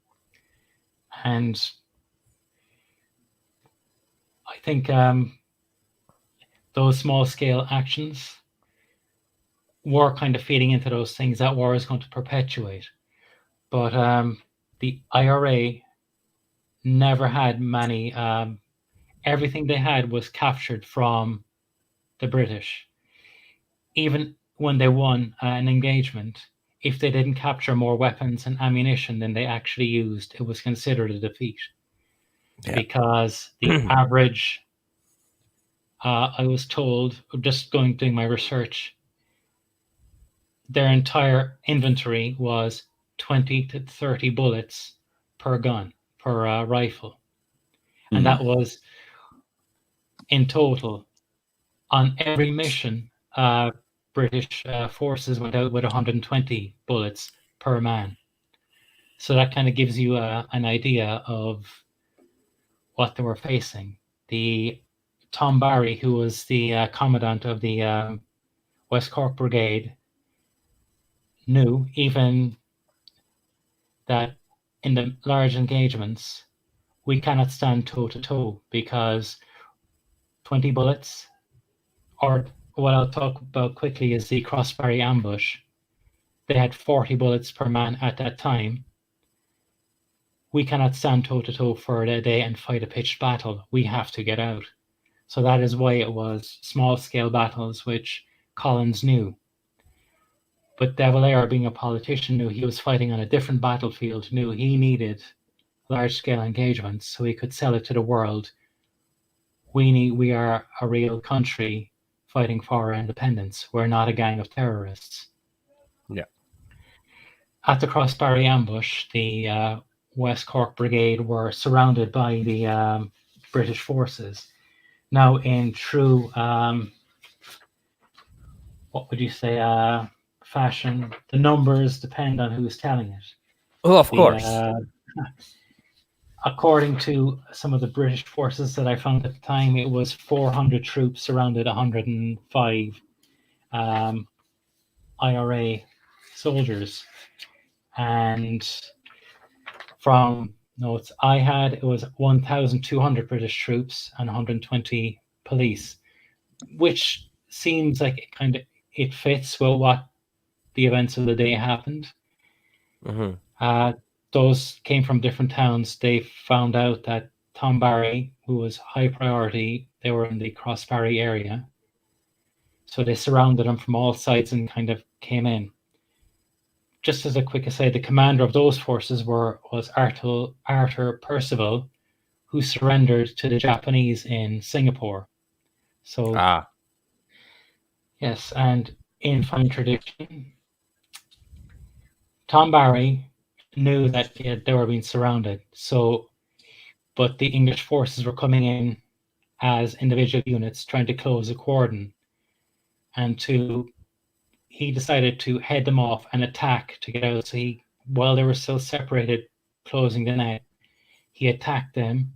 And I think those small scale actions were kind of feeding into those things that war is going to perpetuate. But the IRA never had many, everything they had was captured from the British. Even when they won an engagement, if they didn't capture more weapons and ammunition than they actually used, it was considered a defeat. Yeah. Because the average, I was told, just doing my research, their entire inventory was 20 to 30 bullets per gun, per rifle. And that was in total. On every mission, British forces went out with 120 bullets per man. So that kind of gives you an idea of what they were facing. The Tom Barry, who was the commandant of the West Cork Brigade, knew even that in the large engagements, we cannot stand toe to toe because 20 bullets, or what I'll talk about quickly is the Crossbarry ambush. They had 40 bullets per man at that time. We cannot stand toe to toe for a day and fight a pitched battle. We have to get out. So that is why it was small scale battles, which Collins knew. But De Valera, being a politician, knew he was fighting on a different battlefield, knew he needed large scale engagements so he could sell it to the world. We are a real country fighting for our independence. We're not a gang of terrorists. Yeah. At the Crossbarry ambush, the West Cork Brigade were surrounded by the British forces. Now, in true, what would you say, fashion, the numbers depend on who's telling it. Oh, of The course. according to some of the British forces that I found at the time, it was 400 troops surrounded 105 IRA soldiers. And from notes I had, it was 1,200 British troops and 120 police, which seems like it fits with what the events of the day happened. Those came from different towns. They found out that Tom Barry, who was high priority, they were in the Crossbarry area. So they surrounded him from all sides and kind of came in. Just as a quick aside, the commander of those forces was Arthur Percival, who surrendered to the Japanese in Singapore. So yes, and in fine tradition, Tom Barry knew that they were being surrounded. But the English forces were coming in as individual units trying to close a cordon, and he decided to head them off and attack to get out. So while they were still separated, closing the net, he attacked them,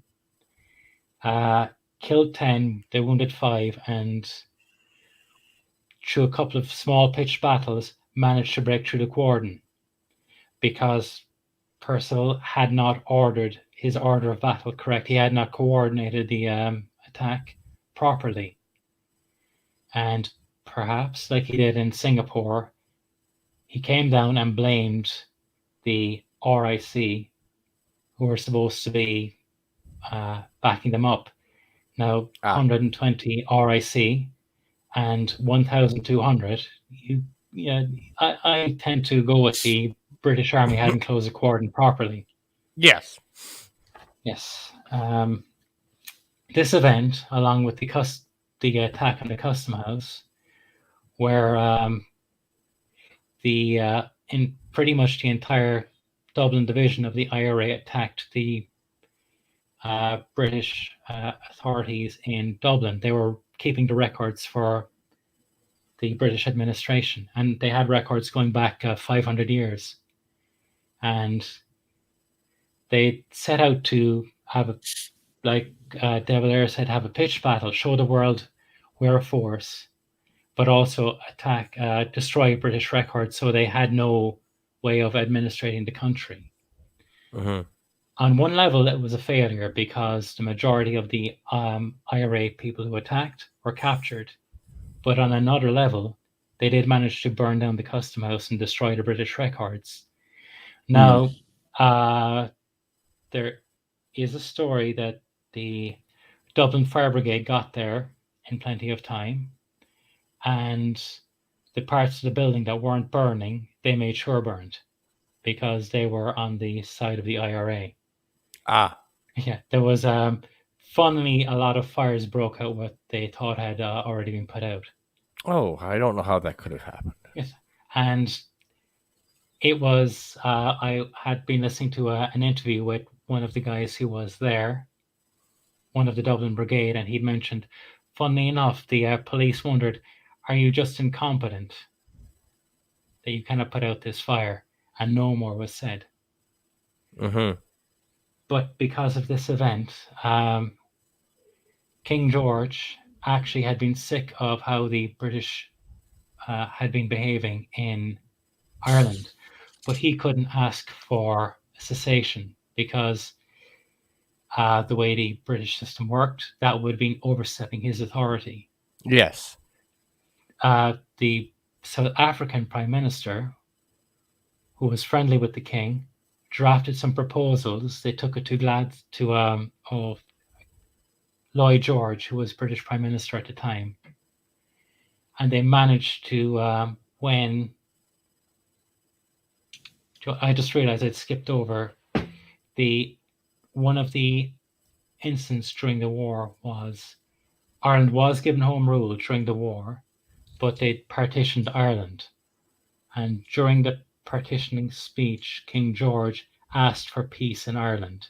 killed 10, they wounded 5, and through a couple of small pitched battles, managed to break through the cordon because Percival had not ordered his order of battle correct. He had not coordinated the attack properly. And perhaps, like he did in Singapore, he came down and blamed the RIC, who were supposed to be backing them up. Now, 120 RIC and 1,200, I tend to go with the British Army hadn't closed the cordon properly. Yes. Yes. This event, along with the attack on the Custom House, where in pretty much the entire Dublin division of the IRA attacked the British authorities in Dublin. They were keeping the records for the British administration, and they had records going back 500 years. And they set out to have De Valera said, have a pitched battle, show the world we're a force, but also destroy British records so they had no way of administrating the country. On one level, it was a failure because the majority of the IRA people who attacked were captured. But on another level, they did manage to burn down the Custom House and destroy the British records. Now, there is a story that the Dublin Fire Brigade got there in plenty of time, and the parts of the building that weren't burning, they made sure burned because they were on the side of the IRA. Yeah, there was funnily a lot of fires broke out what they thought had already been put out. Oh, I don't know how that could have happened. Yes, and it was I had been listening to an interview with one of the guys who was there, one of the Dublin Brigade, and he'd mentioned, funnily enough, the police wondered, are you just incompetent that you kind of put out this fire? And no more was said. But because of this event, King George actually had been sick of how the British had been behaving in Ireland, but he couldn't ask for cessation because the way the British system worked, that would have been overstepping his authority. Yes. The South African Prime Minister, who was friendly with the king, drafted some proposals. They took it to Lloyd George, who was British Prime Minister at the time. And they managed to, I just realized I'd skipped over one of the incidents during the war was Ireland was given home rule during the war, but they partitioned Ireland. And during the partitioning speech, King George asked for peace in Ireland,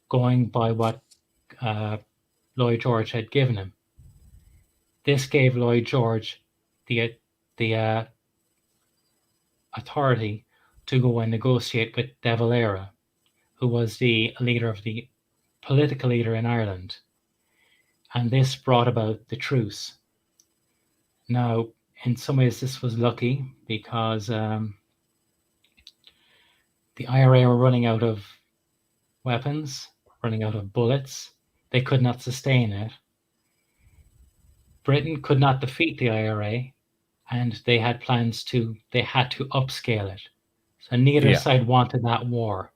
going by what Lloyd George had given him. This gave Lloyd George the authority to go and negotiate with De Valera who was the political leader in Ireland. And this brought about the truce. Now, in some ways, this was lucky because the IRA were running out of weapons, running out of bullets. They could not sustain it. Britain could not defeat the IRA, and they had to upscale it. So neither Yeah. side wanted that war.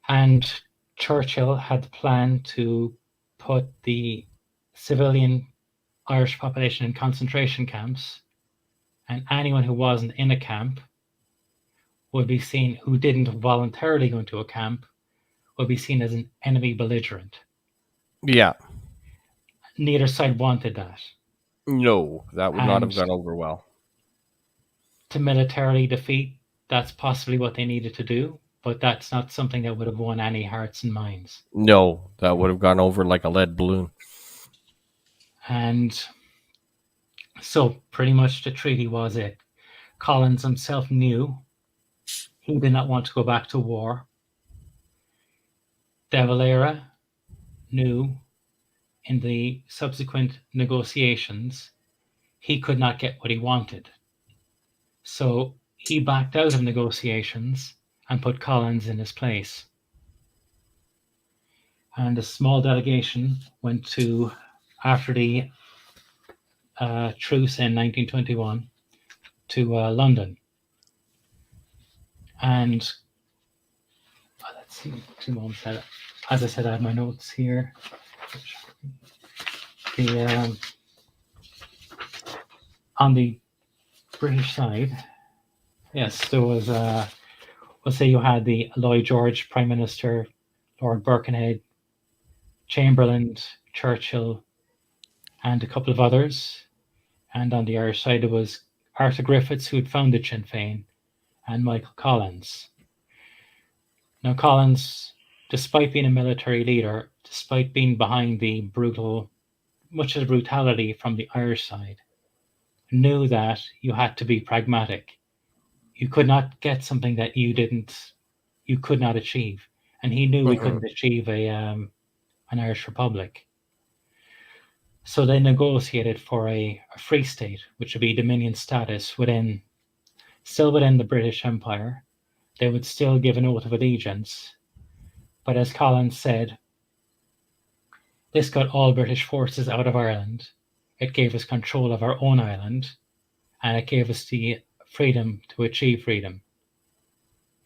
And Churchill had the plan to put the civilian Irish population in concentration camps, and anyone who wasn't in a camp would be seen, who didn't voluntarily go into a camp, would be seen as an enemy belligerent. Yeah. Neither side wanted that. No, that would not have And gone over well. to militarily defeat, that's possibly what they needed to do, but that's not something that would have won any hearts and minds. No, that would have gone over like a lead balloon. And so pretty much the treaty was it. Collins himself knew he did not want to go back to war. De Valera knew in the subsequent negotiations he could not get what he wanted. So he backed out of negotiations and put Collins in his place. And a small delegation went to, after the truce in 1921, to London. And let's see, 2 moments. As I said, I have my notes here. On the British side, yes, there was, let's say you had the Lloyd George Prime Minister, Lord Birkenhead, Chamberlain, Churchill, and a couple of others. And on the Irish side, there was Arthur Griffiths, who had founded Sinn Féin, and Michael Collins. Now, Collins, despite being a military leader, despite being behind much of the brutality from the Irish side, knew that you had to be pragmatic. You could not get something that you could not achieve. And he knew we couldn't achieve an Irish Republic. So they negotiated for a free state, which would be Dominion status still within the British Empire. They would still give an oath of allegiance. But as Collins said, this got all British forces out of Ireland. It gave us control of our own island, and it gave us the freedom to achieve freedom.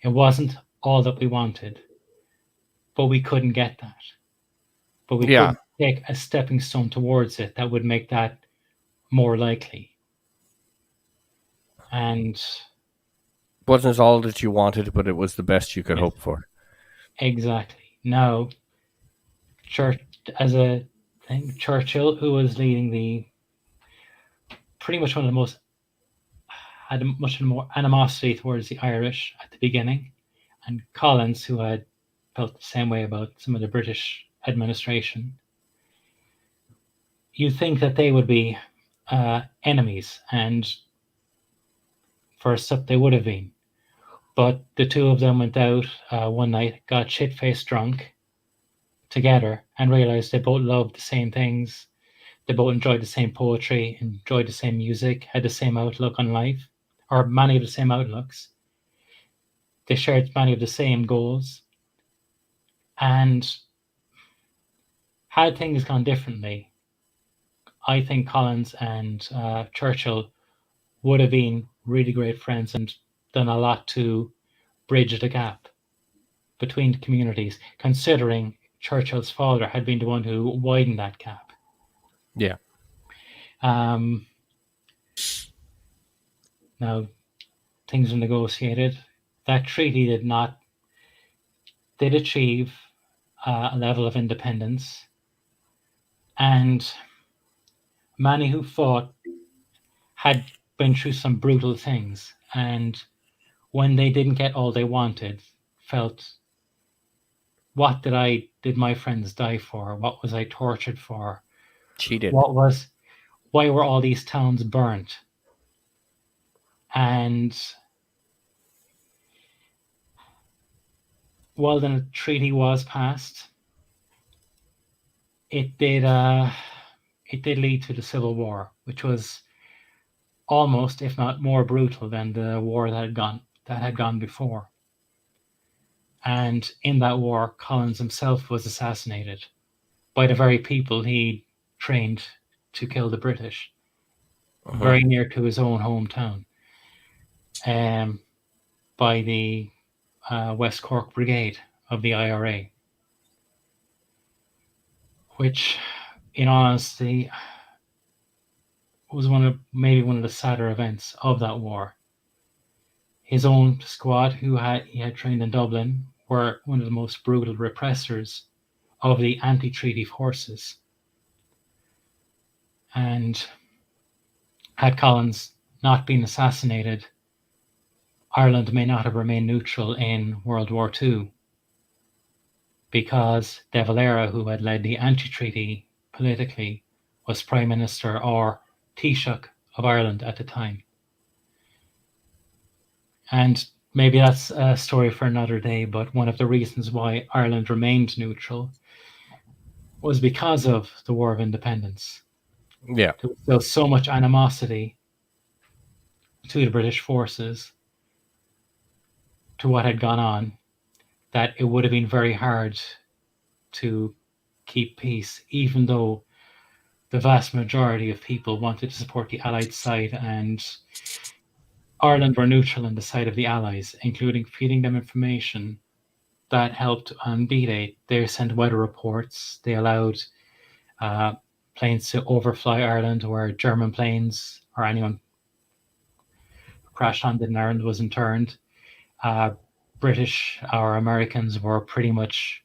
It wasn't all that we wanted, but we couldn't get that. But we could take a stepping stone towards it that would make that more likely. And wasn't all that you wanted, but it was the best you could hope for. Exactly. Now, Churchill, who was leading pretty much one of the most, had much more animosity towards the Irish at the beginning, and Collins, who had felt the same way about some of the British administration. You'd think that they would be enemies, and first up they would have been. But the two of them went out one night, got shit-faced drunk together, and realized they both loved the same things. They both enjoyed the same poetry, enjoyed the same music, had the same outlook on life, or many of the same outlooks. They shared many of the same goals. And had things gone differently, I think Collins and Churchill would have been really great friends and done a lot to bridge the gap between the communities, considering Churchill's father had been the one who widened that gap. Yeah. Now, things were negotiated. That treaty did achieve a level of independence, and many who fought had been through some brutal things, and when they didn't get all they wanted, felt, what did my friends die for? What was I tortured for? Cheated. Why were all these towns burnt? And while the treaty was passed, it did lead to the Civil War, which was almost, if not more brutal than the war that had gone before. And in that war, Collins himself was assassinated by the very people he trained to kill the British, very near to his own hometown, by the West Cork Brigade of the IRA, which, in honesty, was maybe one of the sadder events of that war. His own squad, he had trained in Dublin, were one of the most brutal repressors of the anti-treaty forces. And had Collins not been assassinated, Ireland may not have remained neutral in World War II, because De Valera, who had led the anti-treaty politically, was Prime Minister or Taoiseach of Ireland at the time. And maybe that's a story for another day, but one of the reasons why Ireland remained neutral was because of the War of Independence. Yeah. There was still so much animosity to the British forces, to what had gone on, that it would have been very hard to keep peace, even though the vast majority of people wanted to support the Allied side, and Ireland were neutral on the side of the Allies, including feeding them information that helped on D-Day. They sent weather reports. They allowed planes to overfly Ireland, where German planes or anyone who crashed landed in Ireland was interned. British or Americans were pretty much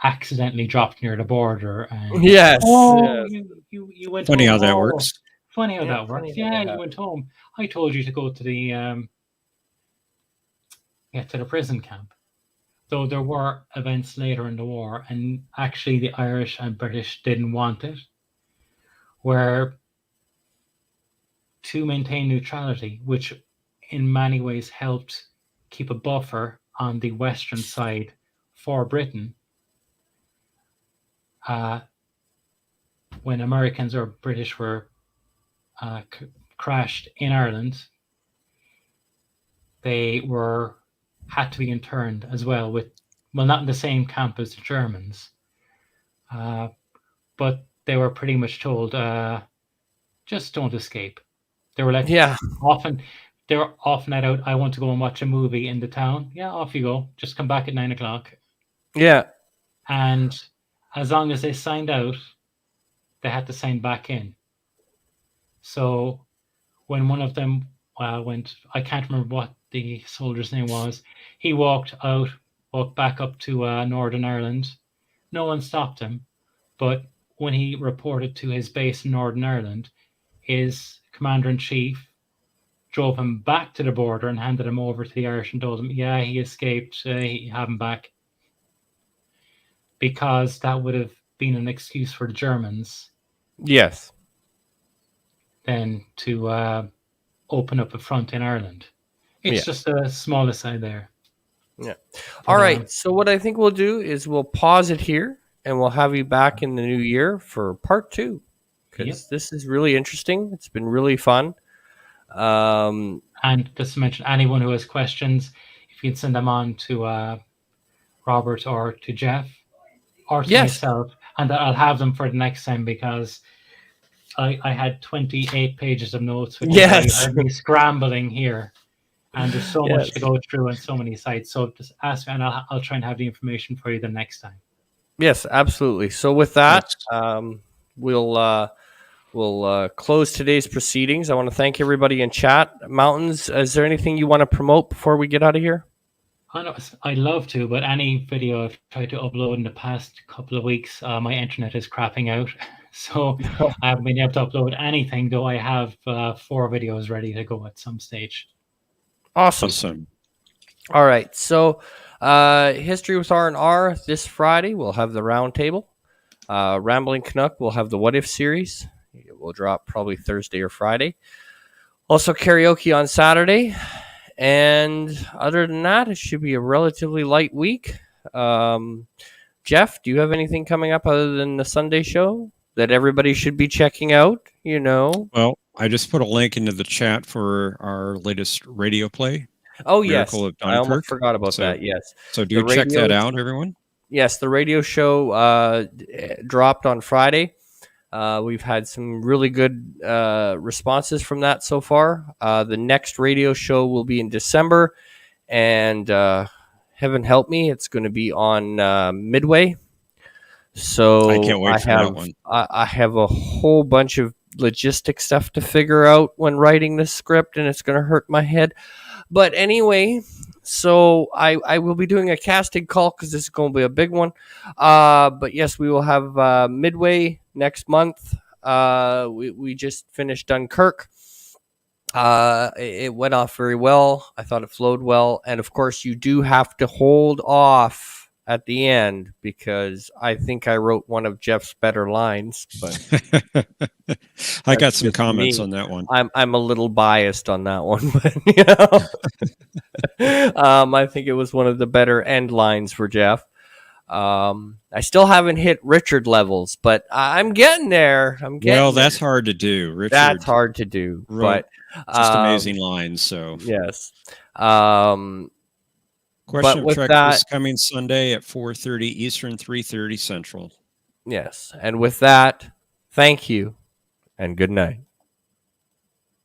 accidentally dropped near the border. And, Yes. oh, you went Funny home. how that works. Funny how Yeah, that works. funny how Yeah, that you went home. I told you to go to the prison camp. Though there were events later in the war, and actually the Irish and British didn't want it, where to maintain neutrality, which in many ways helped keep a buffer on the western side for Britain, when Americans or British were crashed in Ireland, they had to be interned as well, not in the same camp as the Germans, but they were pretty much told, just don't escape. They were let they were often let out. I want to go and watch a movie in the town. Yeah, off you go. Just come back at 9 o'clock. Yeah. And as long as they signed out, they had to sign back in. So when one of them went, I can't remember what the soldier's name was, he walked back up to Northern Ireland. No one stopped him. But when he reported to his base in Northern Ireland, his commander-in-chief drove him back to the border and handed him over to the Irish and told him, yeah, he escaped, have him back. Because that would have been an excuse for the Germans. Yes. Then to open up a front in Ireland. It's just a small aside there. Yeah. All right. So what I think we'll do is we'll pause it here, and we'll have you back in the new year for part 2, because this is really interesting. It's been really fun. And just to mention, anyone who has questions, if you can send them on to Robert or to Jeff or to myself, and I'll have them for the next time, because I had 28 pages of notes, which is me scrambling here, and there's so much to go through and so many sites. So just ask me, and I'll try and have the information for you the next time. Yes, absolutely. So with that, we'll close today's proceedings. I want to thank everybody in chat. Mountains, is there anything you want to promote before we get out of here? I'd love to, but any video I've tried to upload in the past couple of weeks, my internet is crapping out. So I haven't been able to upload anything, though I have 4 videos ready to go at some stage. Awesome. All right. So History with R&R this Friday. We'll have the round table. Rambling Canuck will have the What If series. It will drop probably Thursday or Friday. Also karaoke on Saturday. And other than that, it should be a relatively light week. Jeff, do you have anything coming up other than the Sunday show that everybody should be checking out? Well, I just put a link into the chat for our latest radio play. Oh, Miracle yes. of I almost Dunkirk. forgot about that. Yes. So do The check that radio- out, everyone. Yes, the radio show dropped on Friday. We've had some really good responses from that so far. The next radio show will be in December, and heaven help me, it's going to be on Midway. So I can't wait for that one. I have a whole bunch of logistic stuff to figure out when writing this script, and it's going to hurt my head. But anyway, so I will be doing a casting call because this is going to be a big one. But yes, we will have Midway next month. We just finished Dunkirk. It went off very well. I thought it flowed well. And of course, you do have to hold off at the end because I think I wrote one of Jeff's better lines. But I got some just comments me. on that one. I'm a little biased on that one, but I think it was one of the better end lines for Jeff. I still haven't hit Richard levels, but I'm getting there. Well, that's hard to do, Richard. That's hard to do, but just amazing lines. So yes. Question with of Trek that- is coming Sunday at 4:30 Eastern, 3:30 Central. Yes, and with that, thank you and good night.